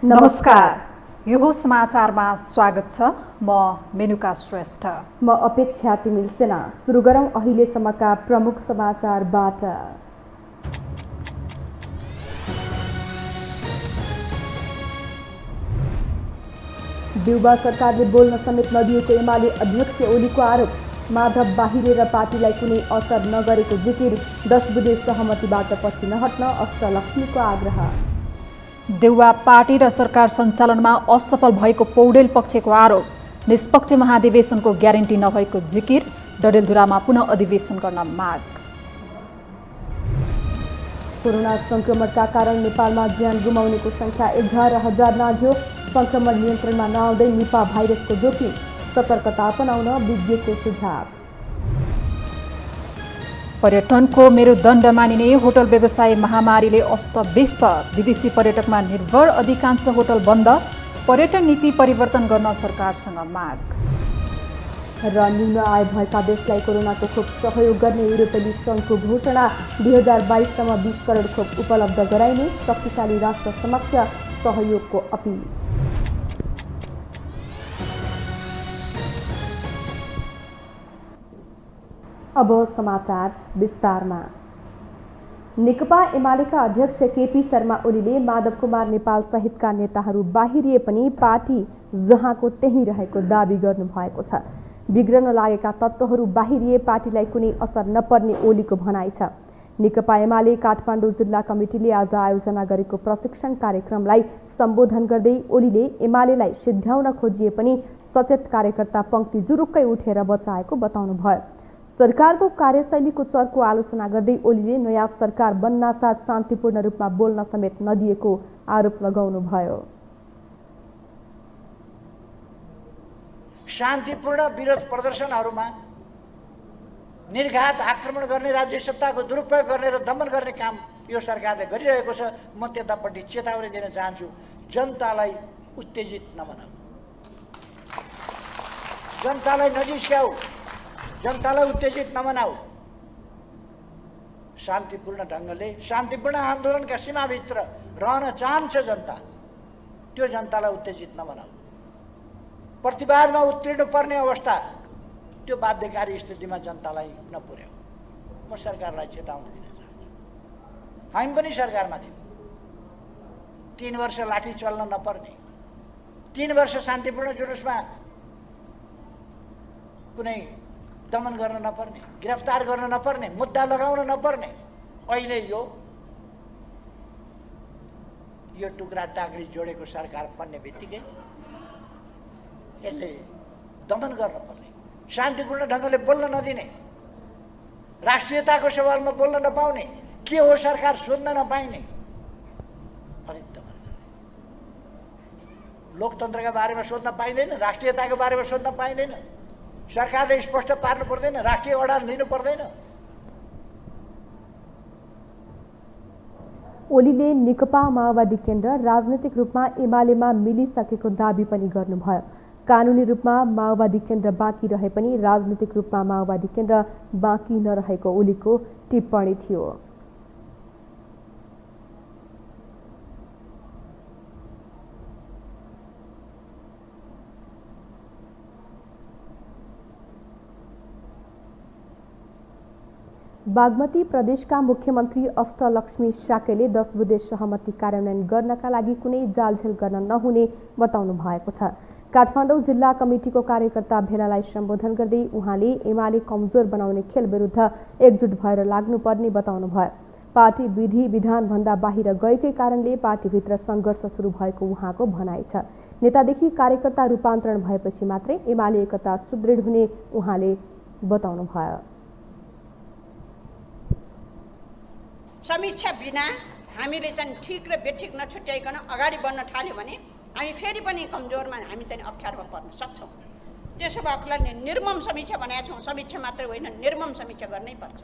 नमस्कार, यो समाचारमा स्वागत छ। म मेनुका श्रेष्ठ। म अपेक्षा तिमिल सेना। सुरु गरौँ अहिलेसम्मका प्रमुख समाचारबाट। देउबा सरकारले बोल्न समेत नदिएको एमाले अध्यक्ष ओलीको आरोप। माधव बाहिरेर पार्टीलाई कुनै असर नगरेको जिकिर। 10 बुँदे सहमतिबाट पछि नहट्न अष्टलक्ष्मीको आग्रह। देउबा पार्टी र सरकार सञ्चालनमा असफल भएको पौडेल पक्षको आरोप। निष्पक्ष महाधिवेशनको ग्यारेन्टी नभएको जिकिर। डडेलधुरामा पुनः अधिवेशन गर्न माग। कोरोना संक्रमणका कारण नेपालमा ज्यान गुमाउनेको संख्या 11,000 नाघ्यो। संक्रमण नियन्त्रणमा नआउँदै निपा भाइरसको जोखिम। सतर्कता अपनाउन विज्ञको सुझाव। पर्यटनको मेरुदण्ड मानिने होटल व्यवसाय महामारीले अस्तव्यस्त। विदेशी पर्यटकमा निर्भर अधिकांश होटल बन्द। पर्यटन नीति परिवर्तन गर्न सरकारसँग माग। र निम्न आय भएका देशलाई कोरोनाको खोप सहयोग गर्ने युरोपेली सङ्घको घोषणा। 2022सम्म 20 करोड खोप उपलब्ध गराइने शक्तिशाली राष्ट्र समक्ष सहयोगको अपिल। अब समाचार विस्तारमा। नेकपा एमालेका अध्यक्ष केपी शर्मा ओलीले माधव कुमार नेपाल सहितका नेताहरू बाहिरिए पनि पार्टी जहाँको त्यही रहेको दाबी गर्नुभएको छ। बिग्रन लागेका तत्त्वहरू बाहिरिए पार्टीलाई कुनै असर नपर्ने ओलीको भनाइ छ। नेकपा एमाले काठमाडौँ जिल्ला कमिटीले आज आयोजना गरेको प्रशिक्षण कार्यक्रमलाई सम्बोधन गर्दै ओलीले एमालेलाई सिद्ध्याउन खोजिए पनि सचेत कार्यकर्ता पङ्क्ति जुरुक्कै उठेर बचाएको बताउनुभयो। सरकारको कार्यशैलीको चर्को आलोचना गर्दै ओलीले नयाँ सरकार बन्नासाथ शान्तिपूर्ण रूपमा बोल्न समेत नदिएको आरोप लगाउनुभयो। शान्तिपूर्ण विरोध प्रदर्शनहरूमा निर्घात आक्रमण गर्ने, राज्य सत्ताको दुरुपयोग गर्ने र दमन गर्ने काम यो सरकारले गरिरहेको छ। म त्यतापट्टि चेतावनी दिन चाहन्छु, जनतालाई उत्तेजित नबनाऊ, जनतालाई नजिस्क्याऊ, जनतालाई उत्तेजित नबनाऊ। शान्तिपूर्ण ढङ्गले शान्तिपूर्ण आन्दोलनका सीमाभित्र रहन चाहन्छ जनता, त्यो जनतालाई उत्तेजित नबनाऊ। प्रतिवादमा उत्रिनु पर्ने अवस्था, त्यो बाध्यकारी स्थितिमा जनतालाई नपुर्याऊ। म सरकारलाई चेतावनी दिन चाहन्छु। हामी पनि सरकारमा थियौँ। 3 वर्ष लाठी चल्न नपर्ने, 3 वर्ष शान्तिपूर्ण जुलुसमा कुनै दमन गर्न नपर्ने, गिरफ्तार गर्न नपर्ने, मुद्दा लगाउन नपर्ने। अहिले यो टुक्रा टाक्री जोडेको सरकार बन्ने बित्तिकै यसले दमन गर्न पर्ने, शान्तिपूर्ण ढङ्गले बोल्न नदिने, राष्ट्रियताको सवालमा बोल्न नपाउने, के हो सरकार सोध्न नपाइने, अलिक दमन गर्ने। लोकतन्त्रका बारेमा सोध्न पाइँदैन, राष्ट्रियताको बारेमा सोध्न पाइँदैन। सरकारले स्पष्ट पार्नु पर्दैन, राष्ट्रिय अडान लिनु पर्दैन। ओलीले नेकपा माओवादी केन्द्र राजनैतिक रूपमा एमालेमा मिलिसकेको दाबी पनि गर्नुभयो। कानुनी रूपमा माओवादी केन्द्र बाँकी रहे पनि राजनैतिक रूपमा माओवादी केन्द्र बाँकी नरहेको ओलीको टिप्पणी थियो। बागमती प्रदेशका मुख्यमन्त्री अष्टलक्ष्मी साकेले 10 बुँदे सहमति कार्यान्वयन गर्नका लागि कुनै जालझेल गर्न नहुने बताउनु भएको छ। काठमाडौँ जिल्ला कमिटीको कार्यकर्ता भेलालाई सम्बोधन गर्दै उहाँले एमाले कमजोर बनाउने खेल विरुद्ध एकजुट भएर लाग्नुपर्ने बताउनुभयो। पार्टी विधि विधानभन्दा बाहिर गएकै कारणले पार्टीभित्र सङ्घर्ष सुरु भएको उहाँको भनाइ छ। नेतादेखि कार्यकर्ता रूपान्तरण भएपछि मात्रै एमाले एकता सुदृढ हुने उहाँले बताउनुभयो। समीक्षा बिना हामीले चाहिँ ठिक र बेठिक नछुट्याइकन अगाडि बढ्न थाल्यो भने हामी फेरि पनि कमजोरमा हामी चाहिँ अप्ठ्यारोमा पर्न सक्छौँ। त्यसो भएकोलाई निर्मम समीक्षा भनेका छौँ। समीक्षा मात्रै होइन, निर्मम समीक्षा गर्नै पर्छ।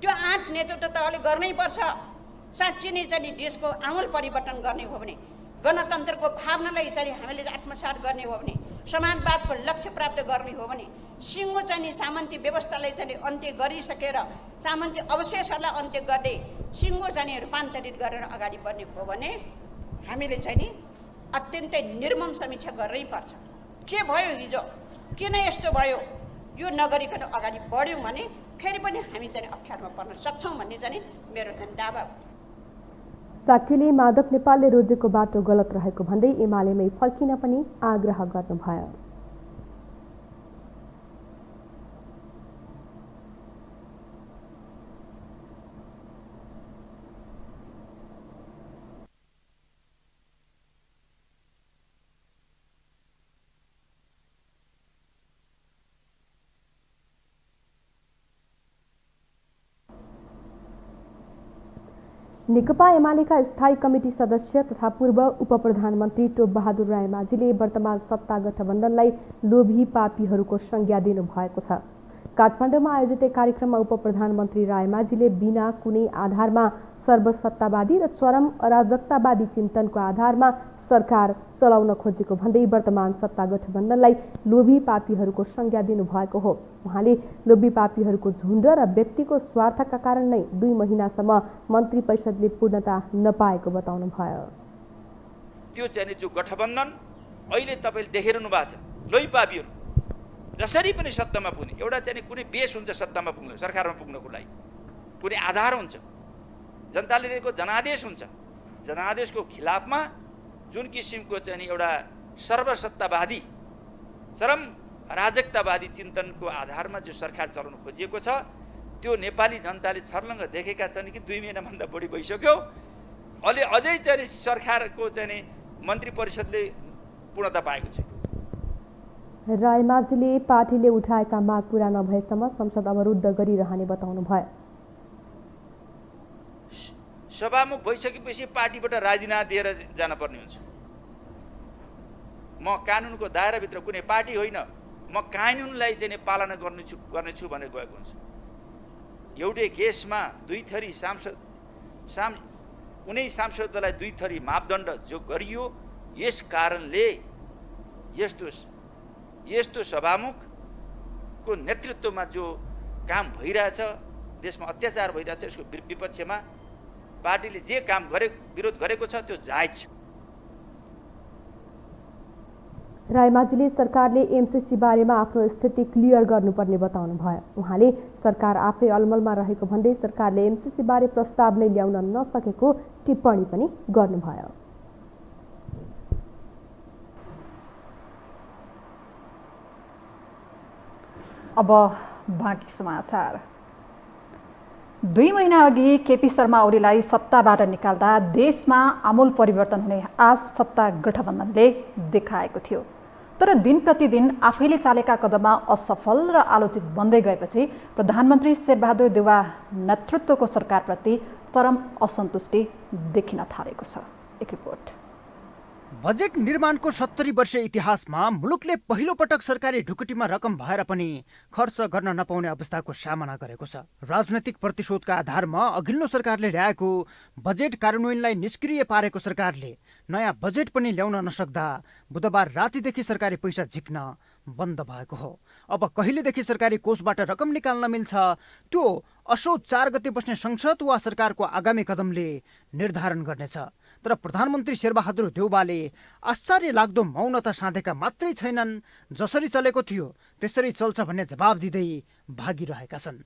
त्यो आँट नेतृत्व त अलि गर्नै पर्छ। साँच्चै नै चाहिँ देशको आमूल परिवर्तन गर्ने हो भने, गणतन्त्रको भावनालाई चाहिँ हामीले आत्मसात गर्ने हो भने, समाजवादको लक्ष्य प्राप्त गर्ने हो भने, सिङ्गो चाहिँ सामन्ती व्यवस्थालाई चाहिँ अन्त्य गरिसकेर सामन्ती अवशेषहरूलाई अन्त्य गर्दै सिङ्गो चाहिँ रूपान्तरित गरेर अगाडि बढ्ने हो भने हामीले चाहिँ अत्यन्तै निर्मम समीक्षा गर्नै पर्छ। के भयो हिजो, किन यस्तो भयो, यो नगरिकन अगाडि बढ्यौँ भने फेरि पनि हामी चाहिँ अप्ठ्यारोमा पर्न सक्छौँ भन्ने चाहिँ मेरो चाहिँ दावा हो। साक्यले माधव नेपालले रोजेको बाटो गलत रहेको भन्दै एमालेमै फर्किन पनि आग्रह गर्नुभयो। नेकपा एमालेका स्थायी कमिटी सदस्य तथा पूर्व उपप्रधानमन्त्री टोपबहादुर रायमाझीले वर्तमान सत्ता गठबन्धनलाई लोभी पापीहरूको संज्ञा दिनुभएको छ। काठमाडौँमा आयोजित एक कार्यक्रममा उपप्रधानमन्त्री रायमाझीले बिना कुनै आधारमा सर्वसत्तावादी र चरम अराजकतावादी चिन्तनको आधारमा सरकार चलाउन खोजेको भन्दै वर्तमान सत्ता गठबन्धनलाई लोभी पापीहरूको संज्ञा दिनुभएको हो। उहाँले लोभी पापीहरूको झुन्ड र व्यक्तिको स्वार्थका कारण नै 2 महिनासम्म मन्त्री परिषदले पूर्णता नपाएको बताउनुभयो। त्यो चाहिँ जो गठबन्धन अहिले तपाईले देखिरहनु भएको छ, लोभी पापीहरू जसरी पनि सत्तामा पुग्ने एउटा चाहिँ कुनै बेस हुन्छ, सत्तामा पुग्न सरकारमा पुग्नको लागि कुनै आधार हुन्छ, जनताले दिएको जनादेश हुन्छ। जनादेशको खिलाफमा जुन किसिमको चाहिँ एउटा सर्वसत्तावादी चरम अराजकतावादी चिन्तनको आधारमा जो सरकार चलाउन खोजिएको छ, त्यो नेपाली जनताले छर्लङ्ग देखेका छन् कि 2 महिनाभन्दा बढी भइसक्यो। अहिले अझै चाहिँ सरकारको चाहिँ मन्त्री परिषदले पूर्णता पाएको छ। रायमाझीले पार्टीले उठाएका माग पूरा नभएसम्म संसद अवरुद्ध गरिरहने बताउनुभयो। सभामुख भइसकेपछि पार्टीबाट राजीनामा दिएर जानुपर्ने हुन्छ। म कानुनको दायराभित्र कुनै पार्टी होइन, म कानुनलाई चाहिँ पालना गर्नेछु भनेर गएको हुन्छ। एउटै केसमा 2 थरी कुनै सांसदलाई 2 थरी मापदण्ड जो गरियो, यस कारणले यस्तो सभामुखको नेतृत्वमा जो काम भइरहेछ, देशमा अत्याचार भइरहेछ, यसको विपक्षमा पार्टीले जे काम विरोध गरेको छ त्यो जायज छ। रायमाझीले सरकारले एमसीसी बारेमा आफ्नो स्थिति क्लियर गर्नुपर्ने बताउनुभयो। उहाँले सरकार आफै अलमलमा रहेको भन्दै सरकारले एमसीसी बारे प्रस्ताव नै ल्याउन नसकेको टिप्पणी पनि गर्नुभयो। अब बाँकी समाचार। 2 महिना अघि केपी शर्मा ओलीलाई सत्ताबाट निकाल्दा देशमा आमूल परिवर्तन हुने आश सत्ता गठबन्धनले देखाएको थियो। तर दिन प्रतिदिन आफैले चालेका कदममा असफल र आलोचित बन्दै गएपछि प्रधानमन्त्री शेरबहादुर देउवा नेतृत्वको सरकारप्रति चरम असन्तुष्टि देखिन थालेको छ। एक रिपोर्ट। बजेट निर्माणको 70 वर्ष इतिहासमा मुलुकले पहिलो पटक सरकारी ढुकुटीमा रकम भएर पनि खर्च गर्न नपाउने अवस्थाको सामना गरेको छ। राजनैतिक प्रतिशोधका आधारमा अघिल्लो सरकारले ल्याएको बजेट कार्यान्वयनलाई निष्क्रिय पारेको सरकारले नयाँ बजेट पनि ल्याउन नसक्दा बुधबार रातिदेखि सरकारी पैसा झिक्न बन्द भएको हो। अब कहिलेदेखि सरकारी कोषबाट रकम निकाल्न मिल्छ त्यो असोज 4 गते बस्ने संसद वा सरकारको आगामी कदमले निर्धारण गर्नेछ। तर प्रधानमन्त्री शेरबहादुर देउवाले आश्चर्य लाग्दो मौनता साधेका मात्रै छैनन्, जसरी चलेको थियो त्यसरी चल्छ भन्ने जवाब दिँदै भागिरहेका छन्।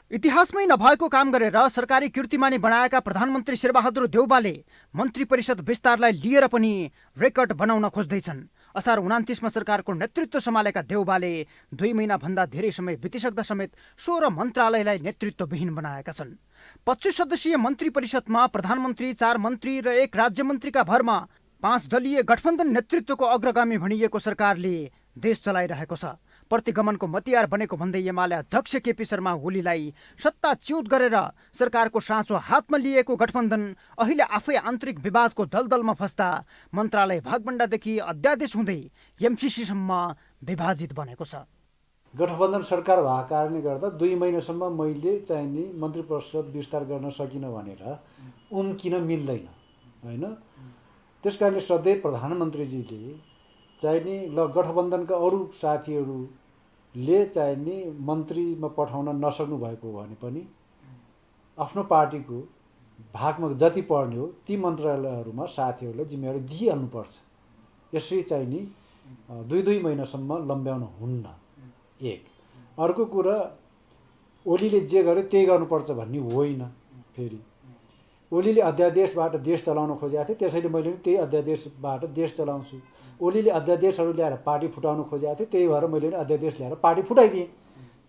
इतिहासमै नभएको काम गरेर सरकारी कीर्तिमानी बनाएका प्रधानमन्त्री शेरबहादुर देउवाले मन्त्री परिषद विस्तारलाई लिएर पनि रेकर्ड बनाउन खोज्दैछन्। असार 29मा सरकारको नेतृत्व सम्हालेका देउवाले 2 महिनाभन्दा धेरै समय बितिसक्दा समेत 16 मन्त्रालयलाई नेतृत्वविहीन बनाएका छन्। 25 सदस्यीय मन्त्री परिषदमा प्रधानमन्त्री, 4 मन्त्री र 1 राज्य मन्त्रीका भरमा 5 दलीय गठबन्धन नेतृत्वको अग्रगामी भनिएको सरकारले देश चलाइरहेको छ। प्रतिगमनको मतियार बनेको भन्दै एमाले अध्यक्ष केपी शर्मा ओलीलाई सत्ता च्युत गरेर सरकारको साँचो हातमा लिएको गठबन्धन अहिले आफै आन्तरिक विवादको दलदलमा फस्दा मन्त्रालय भागबण्डादेखि अध्यादेश हुँदै एमसीसीसम्म विभाजित बनेको छ। गठबन्धन सरकार भएको कारणले गर्दा 2 महिनासम्म मैले चाहिने मन्त्री परिषद विस्तार गर्न सकिनँ भनेर उम्किन मिल्दैन, होइन? त्यसकारणले सधैँ प्रधानमन्त्रीजीले चाहिँ नि ल गठबन्धनका अरू साथीहरूले चाहिँ नि मन्त्रीमा पठाउन नसक्नु भएको हो भने पनि आफ्नो पार्टीको भागमा जति पर्ने हो ती मन्त्रालयहरूमा साथीहरूलाई जिम्मेवारी दिइहाल्नुपर्छ। यसरी चाहिँ नि 2 महिनासम्म लम्ब्याउन हुन्न। एक अर्को कुरा ओलीले जे गर्यो त्यही गर्नुपर्छ भन्ने होइन। फेरि ओलीले अध्यादेशबाट देश चलाउन खोजेको थियो, त्यसैले मैले पनि त्यही अध्यादेशबाट देश चलाउँछु। ओलीले अध्यादेशहरू ल्याएर पार्टी फुटाउन खोजेको थियो, त्यही भएर मैले पनि अध्यादेश ल्याएर पार्टी फुटाइदिएँ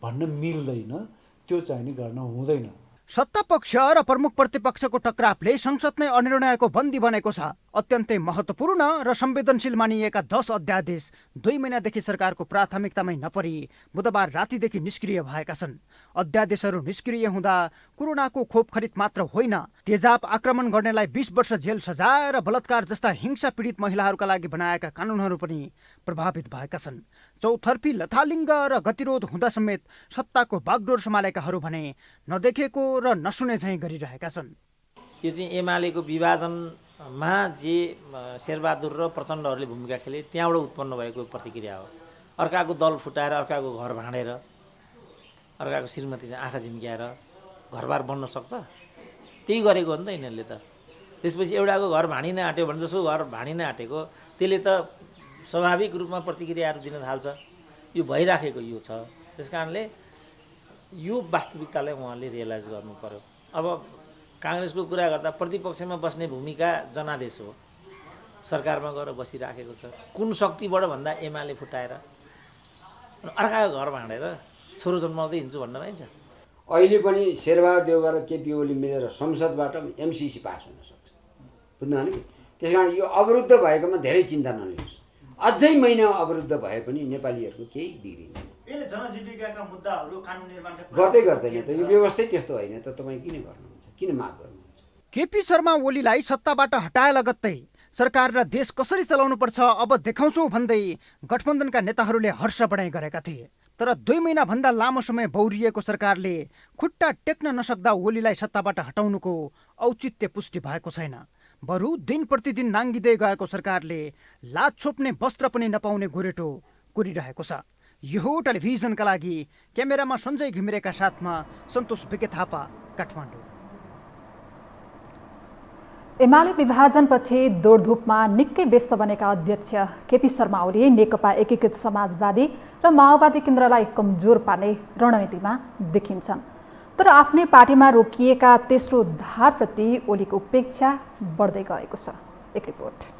भन्न मिल्दैन। त्यो चाहिँ नि गर्न हुँदैन। सत्ता पक्ष र प्रमुख प्रतिपक्षको टक्रावले संसद नै अनिर्णयको बन्दी बनेको छ। अत्यन्तै महत्त्वपूर्ण र संवेदनशील मानिएका 10 अध्यादेश 2 महिनादेखि सरकारको प्राथमिकतामै नपरी बुधबार रातिदेखि निष्क्रिय भएका छन्। अध्यादेशहरू निष्क्रिय हुँदा कोरोनाको खोप खरिद मात्र होइन, तेजाब आक्रमण गर्नेलाई 20 वर्ष जेल सजाय र बलात्कार जस्ता हिंसा पीडित महिलाहरूका लागि बनाएका कानुनहरू पनि प्रभावित भएका छन्। चौतर्फी लथालिङ्ग र गतिरोध हुँदा समेत सत्ताको बागडोर सम्हालेकाहरू भने नदेखेको र नसुने झैँ गरिरहेका छन्। यो चाहिँ एमालेको विभाजनमा जे शेरबहादुर र प्रचण्डहरूले भूमिका खेले त्यहाँबाट उत्पन्न भएको प्रतिक्रिया हो। अर्काको दल फुटाएर, अर्काको घर भाँडेर, अर्काको श्रीमती चाहिँ आँखा झिम्क्याएर घरबार बन्न सक्छ? त्यही गरेको हो नि त यिनीहरूले त। त्यसपछि एउटाको घर भाँडिन आँट्यो भने जसो घर भाँडिन आँटेको त्यसले त स्वाभाविक रूपमा प्रतिक्रियाहरू दिन थाल्छ। यो भइराखेको यो छ। त्यस कारणले यो वास्तविकतालाई उहाँले रियलाइज गर्नु पर्यो। अब काङ्ग्रेसको कुरा गर्दा प्रतिपक्षमा बस्ने भूमिका जनादेश हो, सरकारमा गएर बसिराखेको छ। कुन शक्तिबाट भन्दा एमाले फुटाएर अर्काको घर भाँडेर छोरो जन्माउँदै हिँड्छु भन्न पाइन्छ? अहिले पनि शेरबहादुर देउवा र केपी ओली मिलेर संसदबाट एमसिसी पास हुन सक्छ, बुझ्नुभयो नि? त्यस कारण यो अवरुद्ध भएकोमा धेरै चिन्ता नलिनुहोस्। अझै महिना अवरुद्ध भए पनि नेपालीहरूको केही बिग्रिँदैन। जनजीविकाका मुद्दाहरू कानुन निर्माण गर्दै गर्दैन त? यो व्यवस्थै त्यस्तो होइन त। तपाईँ किन गर्नुहुन्छ, किन माग गर्नुहुन्छ? केपी शर्मा ओलीलाई सत्ताबाट हटाए लगत्तै सरकार र देश कसरी चलाउनुपर्छ अब देखाउँछौ भन्दै गठबन्धनका नेताहरूले हर्ष बढाइ गरेका थिए। तर 2 महिनाभन्दा लामो समय बौरिएको सरकारले खुट्टा टेक्न नसक्दा ओलीलाई सत्ताबाट हटाउनुको औचित्य पुष्टि भएको छैन। बरु दिन प्रतिदिन नाङ्गिँदै गएको सरकारले लात छोप्ने वस्त्र पनि नपाउने गोरेटो कुरिरहेको छ। यो टेलिभिजनका लागि क्यामेरामा सञ्जय घिमिरेका साथमा सन्तोष बिके थापा, काठमाडौँ। एमाले विभाजनपछि दौडधुपमा निकै व्यस्त बनेका अध्यक्ष केपी शर्मा ओली नेकपा एकीकृत समाजवादी र माओवादी केन्द्रलाई कमजोर पार्ने रणनीतिमा देखिन्छन्। तर आफ्नै पार्टीमा रोकिएका तेस्रो धारप्रति ओलीको उपेक्षा बढ्दै गएको छ। एक रिपोर्ट।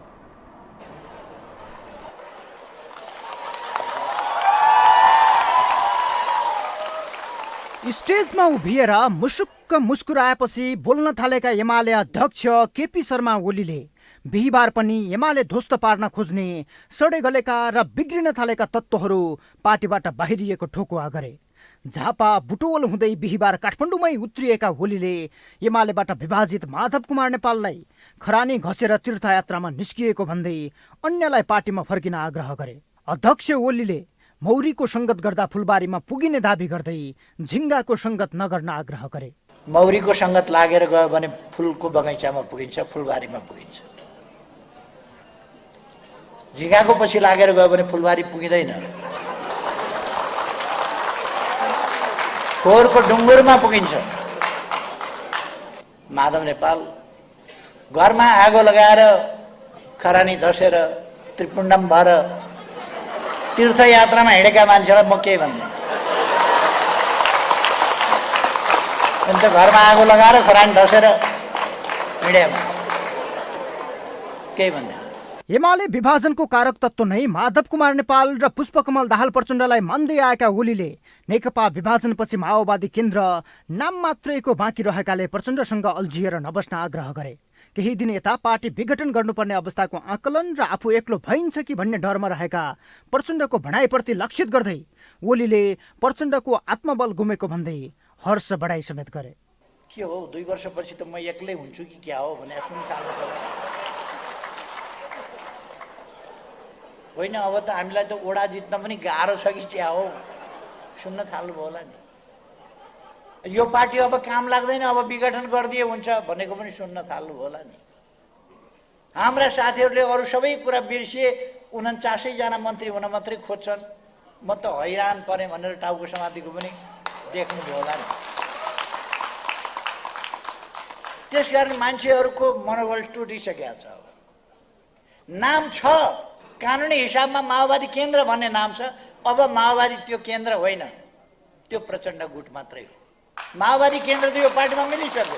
स्टेजमा उभिएर मुसुक्क मुस्कुराएपछि बोल्न थालेका एमाले अध्यक्ष केपी शर्मा ओलीले बिहिबार पनि एमाले ध्वस्त पार्न खोज्ने सडे गलेका र बिग्रिन थालेका तत्त्वहरू पार्टीबाट बाहिरिएको ठोकुवा गरे। झापा बुटोल हुँदै बिहिबार काठमाडौँमै उत्रिएका ओलीले एमालेबाट विभाजित माधव कुमार नेपाललाई खरानी घसेर तीर्थयात्रामा निस्किएको भन्दै अन्यलाई पार्टीमा फर्किन आग्रह गरे। अध्यक्ष ओलीले मौरीको सङ्गत गर्दा फुलबारीमा पुगिने दाबी गर्दै झिङ्गाको सङ्गत नगर्न आग्रह गरे। मौरीको सङ्गत लागेर गयो भने फुलको बगैँचामा पुगिन्छ, फुलबारीमा पुगिन्छ। झिङ्गाको पछि लागेर गयो भने फुलबारी पुगिँदैन, खोरको डुङ्गुरमा पुगिन्छ। माधव नेपाल घरमा आगो लगाएर खरानी धसेर त्रिपुण्डम भएर तीर्थयात्रामा हिँडेका मान्छेलाई म के भन्दिनँ? अन्त घरमा आगो लगाएर खरानी धसेर हिँड्यो केही भन्दैन। एमाले विभाजनको कारक तत्त्व नै माधव कुमार नेपाल र पुष्पकमल दाहाल प्रचण्डलाई मान्दै आएका ओलीले नेकपा विभाजनपछि माओवादी केन्द्र नाम मात्रैको बाँकी रहेकाले प्रचण्डसँग अल्झिएर नबस्न आग्रह गरे। केही दिन यता पार्टी विघटन गर्नुपर्ने अवस्थाको आकलन र आफू एक्लो भइन्छ कि भन्ने डरमा रहेका प्रचण्डको भनाइप्रति लक्षित गर्दै ओलीले प्रचण्डको आत्मबल गुमेको भन्दै हर्ष बढाइ समेत गरे। के हो 2 वर्षपछि त म एक्लै हुन्छु कि क्या हो भने सुन खानु होइन। अब त हामीलाई त ओडा जित्न पनि गाह्रो छ कि क्या हो सुन्न थाल्नुभयो होला नि। यो पार्टी अब काम लाग्दैन, अब विघटन गरिदिए हुन्छ भनेको पनि सुन्न थाल्नुभयो होला नि। हाम्रा साथीहरूले अरू सबै कुरा बिर्सिए, 49 जना मन्त्री हुन मात्रै खोज्छन्। म त हैरान परेँ भनेर टाउको समातिको पनि देख्नुभयो होला नि। त्यसकारण मान्छेहरूको मनोबल टुटिसकेको छ। नाम छ, कानुनी हिसाबमा माओवादी केन्द्र भन्ने नाम छ। अब माओवादी त्यो केन्द्र होइन, त्यो प्रचण्ड गुट मात्रै हो। माओवादी केन्द्र त यो पार्टीमा मिलिसक्यो।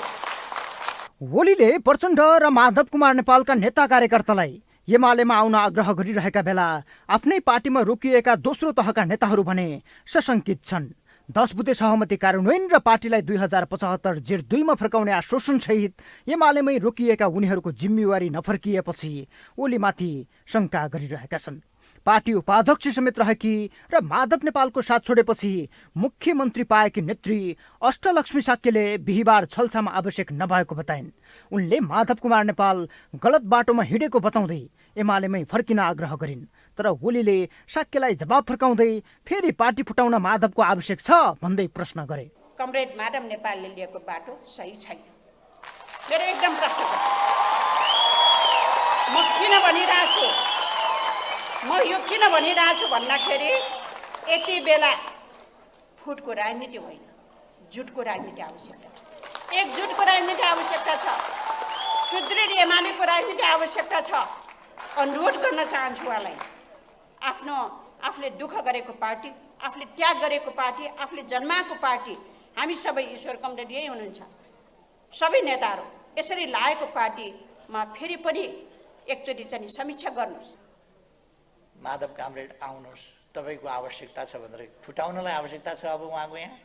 ओलीले प्रचण्ड र माधव कुमार नेपालका नेता कार्यकर्तालाई एमालेमा आउन आग्रह गरिरहेका बेला आफ्नै पार्टीमा रोकिएका दोस्रो तहका नेताहरू भने सशङ्कित छन्। 10 बुँदे सहमति कार्यान्वयन र पार्टीलाई 2075 जेठ 2 मा फर्काउने आश्वासनसहित एमालेमै रोकिएका उनीहरूको जिम्मेवारी नफर्किएपछि ओलीमाथि शङ्का गरिरहेका छन्। पार्टी उपाध्यक्ष समेत रहेकी र माधव नेपालको साथ छोडेपछि मुख्यमन्त्री पाएकी नेत्री अष्टलक्ष्मी साक्यले बिहिबार छलछामा आवश्यक नभएको बताइन्। उनले माधव कुमार नेपाल गलत बाटोमा हिँडेको बताउँदै एमालेमै फर्किन आग्रह गरिन्। तर ओलीले साक्यलाई जवाब फर्काउँदै फेरि पार्टी फुटाउन माधवको आवश्यक छ भन्दै प्रश्न गरे। कमरेड माधव नेपालले लिएको बाटो सही छैन। मेरो एकदम प्रश्न छ। म किन भनिरहेछु, म यो किन भनिरहेछु भन्दाखेरि यति बेला फुटको राजनीति होइन, जुटको राजनीति आवश्यकता छ। एकजुटको राजनीति आवश्यकता छ। सुदृढ एमालेको राजनीति आवश्यकता छ। अनुरोध गर्न चाहन्छु उहाँलाई, आफूले दुःख गरेको पार्टी, आफूले त्याग गरेको पार्टी, आफूले जन्माएको पार्टी, हामी सबै ईश्वर कमरेड यही हुनुहुन्छ, सबै नेताहरू यसरी लागेको पार्टीमा फेरि पनि एकचोटि चाहिँ समीक्षा गर्नुहोस्। माधव कामरेड आउनुहोस्, तपाईँको आवश्यकता छ भनेर फुटाउनलाई आवश्यकता छ। अब उहाँको यहाँ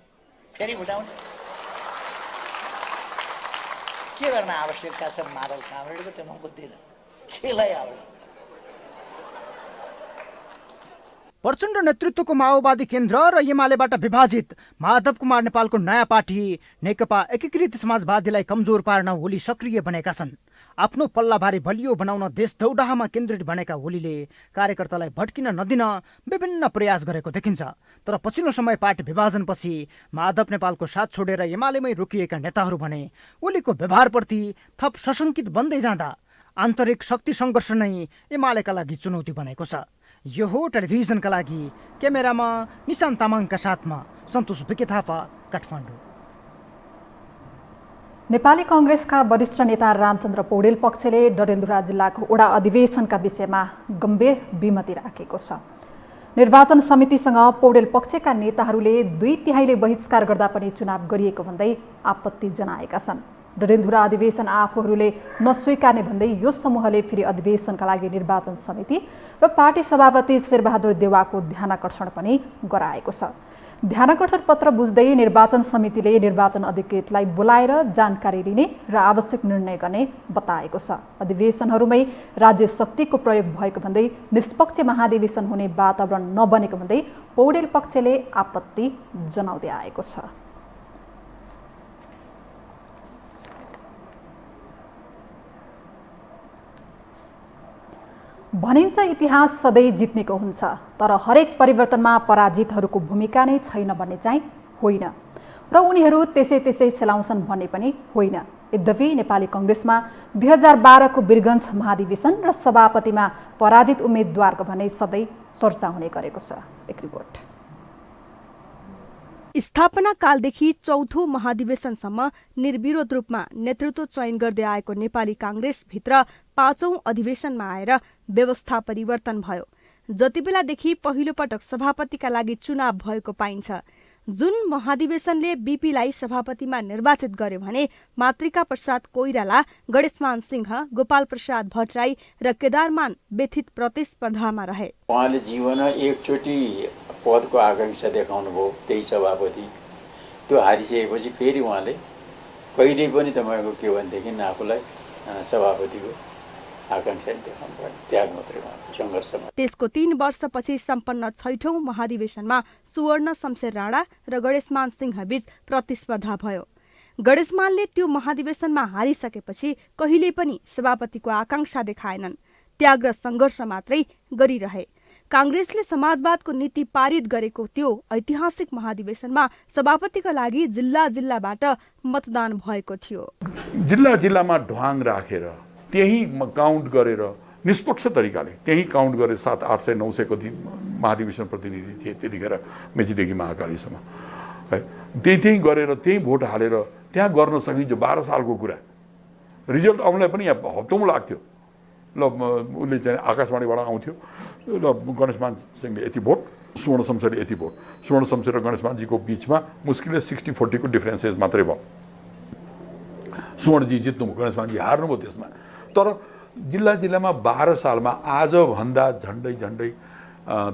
फेरि फुटाउनु के गर्न आवश्यकता छ माधव कामरेडको, त्यो म बुझ्दिनँ। केलाई आवश्यक? प्रचण्ड नेतृत्वको माओवादी केन्द्र र एमालेबाट विभाजित माधव कुमार नेपालको नयाँ पार्टी नेकपा एकीकृत समाजवादीलाई कमजोर पार्न ओली सक्रिय बनेका छन्। आफ्नो पल्लाभारी बलियो बनाउन देश दौडाहामा केन्द्रित बनेका ओलीले कार्यकर्तालाई भड्किन नदिन विभिन्न प्रयास गरेको देखिन्छ। तर पछिल्लो समय पार्टी विभाजनपछि माधव नेपालको साथ छोडेर एमालेमै रोकिएका नेताहरू भने ओलीको व्यवहारप्रति थप सशङ्कित बन्दै जाँदा आन्तरिक शक्ति सङ्घर्ष नै एमालेका लागि चुनौती बनेको छ। यो हो टेलिभिजनका लागि क्यामेरामा निशान्त तामाङका साथमा सन्तोष विके थापा, काठमाडौँ। नेपाली कांग्रेसका वरिष्ठ नेता रामचन्द्र पौडेल पक्षले डडेलधुरा जिल्लाको वडा अधिवेशनका विषयमा गम्भीर विमति राखेको छ। निर्वाचन समितिसँग पौडेल पक्षका नेताहरूले 2/3 बहिष्कार गर्दा पनि चुनाव गरिएको भन्दै आपत्ति जनाएका छन्। डडेलधुरा अधिवेशन आफूहरूले नस्वीकार्ने भन्दै यो समूहले फेरि अधिवेशनका लागि निर्वाचन समिति र पार्टी सभापति शेरबहादुर देउवाको ध्यानाकर्षण पनि गराएको छ। ध्यानाकर्षण पत्र बुझ्दै निर्वाचन समितिले निर्वाचन अधिकृतलाई बोलाएर जानकारी लिने र आवश्यक निर्णय गर्ने बताएको छ। अधिवेशनहरूमै राज्य शक्तिको प्रयोग भएको भन्दै निष्पक्ष महाधिवेशन हुने वातावरण नबनेको भन्दै पौडेल पक्षले आपत्ति जनाउँदै आएको छ। भनिन्छ इतिहास सधैँ जित्नेको हुन्छ, तर हरेक परिवर्तनमा पराजितहरूको भूमिका नै छैन भन्ने चाहिँ होइन र उनीहरू त्यसै चलाउँछन् भन्ने पनि होइन। यद्यपि नेपाली कांग्रेसमा 2012 को वीरगञ्ज महाधिवेशन र सभापतिमा पराजित उम्मेदवारको भने सधैँ चर्चा हुने गरेको छ। एक रिपोर्ट। स्थापना कालदेखि चौथो महाधिवेशनसम्म निर्विरोध रूपमा नेतृत्व चयन गर्दै आएको नेपाली कांग्रेसभित्र 5औं अधिवेशनमा आएर व्यवस्था परिवर्तन भयो। जति बेलादेखि पहिलो पटक सभापतिका लागि चुनाव भएको पाइन्छ। जुन महाधिवेशनले बीपीलाई सभापतिमा निर्वाचित गर्यो भने मातृका प्रसाद कोइराला, गणेशमान सिंह, गोपाल प्रसाद भट्टराई र केदारमान व्यथित प्रतिस्पर्धामा रहे। उहाँले जीवन एकचोटि पदको आकांक्षा देखाउनु भयो, त्यही सभापति। त्यो हारिसकेपछि फेरि उहाँले कहिल्यै पनि तपाईँको के भनेदेखि आफूलाई सभापतिको आकांक्षा देखाउनु भयो, त्याग मात्रै सङ्घर्षमा। त्यसको 3 वर्षपछि सम्पन्न 6औं महाधिवेशनमा सुवर्ण शमशेर राणा र गणेशमान सिंह बीच प्रतिस्पर्धा भयो। गणेशमानले त्यो महाधिवेशनमा हारिसकेपछि कहिल्यै पनि सभापतिको आकांक्षा देखाएनन्, त्याग र सङ्घर्ष मात्रै गरिरहे। कांग्रेसले समाजवादको नीति पारित गरेको त्यो ऐतिहासिक महाधिवेशनमा सभापतिका लागि जिल्लाबाट मतदान भएको थियो। जिल्लामा ढ्वाङ राखेर त्यही काउन्ट गरेर निष्पक्ष तरिकाले त्यही काउन्ट गरे 700, 800, 900 कति महाधिवेशन प्रतिनिधि थिए त्यतिखेर मेचीदेखि महाकालीसम्म है। त्यही गरेर त्यही भोट हालेर त्यहाँ गर्न सकिन्छ। 12 सालको कुरा रिजल्ट आउनलाई पनि यहाँ हप्तौँ लाग्थ्यो। ल उसले चाहिँ आकाशवाणीबाट आउँथ्यो, ल गणेशमान सिंहले यति भोट, सुवर्ण शमशेरले यति भोट। सुवर्ण शमशेर र गणेशमानजीको बिचमा मुस्किलले 60-40 को डिफ्रेन्सेस मात्रै भयो। सुवर्णजी जित्नुभयो, गणेशमानजी हार्नुभयो त्यसमा। तर जिल्लामा 12 सालमा आजभन्दा झन्डै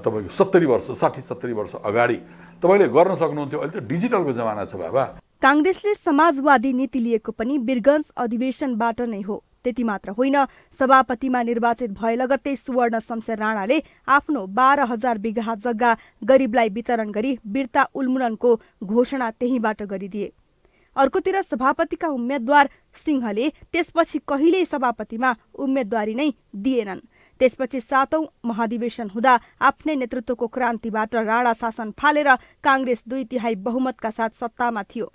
तपाईँको 70 वर्ष 60-70 वर्ष अगाडि तपाईँले गर्न सक्नुहुन्थ्यो। अहिले त डिजिटलको जमाना छ बाबा। काङ्ग्रेसले समाजवादी नीति लिएको पनि वीरगञ्ज अधिवेशनबाट नै हो। त्यति मात्र होइन, सभापतिमा निर्वाचित भए लगत्तै सुवर्ण शमशेर राणाले आफ्नो 12,000 बिघा जग्गा गरिबलाई वितरण गरी वीरता उन्मूलनको घोषणा त्यहीबाट गरिदिए। अर्कोतिर सभापतिका उम्मेद्वार सिंहले त्यसपछि कहिल्यै सभापतिमा उम्मेद्वारी नै दिएनन्। त्यसपछि 7औं महाधिवेशन हुँदा आफ्नै नेतृत्वको क्रान्तिबाट राणा शासन फालेर काङ्ग्रेस 2/3 बहुमतका साथ सत्तामा थियो।